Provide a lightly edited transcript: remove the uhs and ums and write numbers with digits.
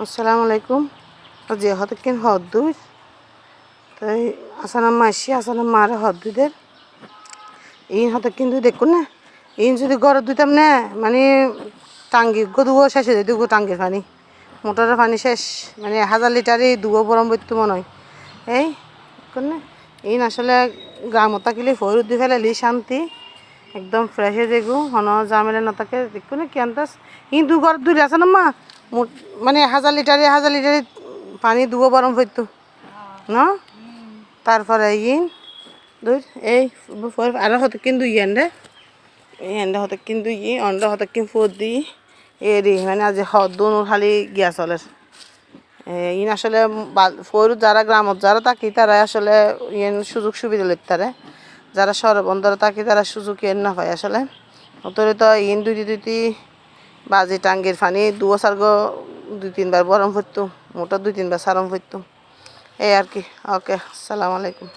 আসসালামু আলাইকুম। যে হতে কিন হদ্দুই তাই আসানাম মাসি আসানাম মারে হদ্দুদের ইন হতে কিন্তু দেখুন না ইন যদি গড় দিতাম না মানে টাঙ্গি গদুও শেষে যাই দুগো টাঙ্গির পানি মোটরের পানি শেষ মানে 1000 লিটারই দুগো বরম বইতো মনে হয় এই দেখুন না ইন আসলে গ্রামত থাকিলে ভয় দি ফেলালি শান্তি একদম ফ্রেশ হয়ে যাইগো হন জামেলা না থাকে দেখুন না কি আন্দাজ ইন দু গড় দূরে আছে না মা মানে 1000 লিটারে পানি দুগো বরম হইতো না তারপরে ইন দুই এই আরো হতে কিন্তু ইয়ান্ডে এই এন্ডা হতে কিন্তু অন্ডা হতে কিন্তু ফুট দি এরি মানে আজ হদ্দুন খালি গিয়া চলে ইন আসলে ফোর যারা গ্রামত যারা থাকি তারা আসলে ইন সুযোগ সুবিধা লইতে তারে যারা শহর বন্দরে থাকি তারা সুযোগ ইন না পায় আসলে অতরে তো ইন দুই বাজি টাঙ্গির পানি দুয়ো সার্গো 2-3 বার বরম হইতো মোটা 2-3 বার সারম হইতো এই আর কি ওকে আসসালামু আলাইকুম।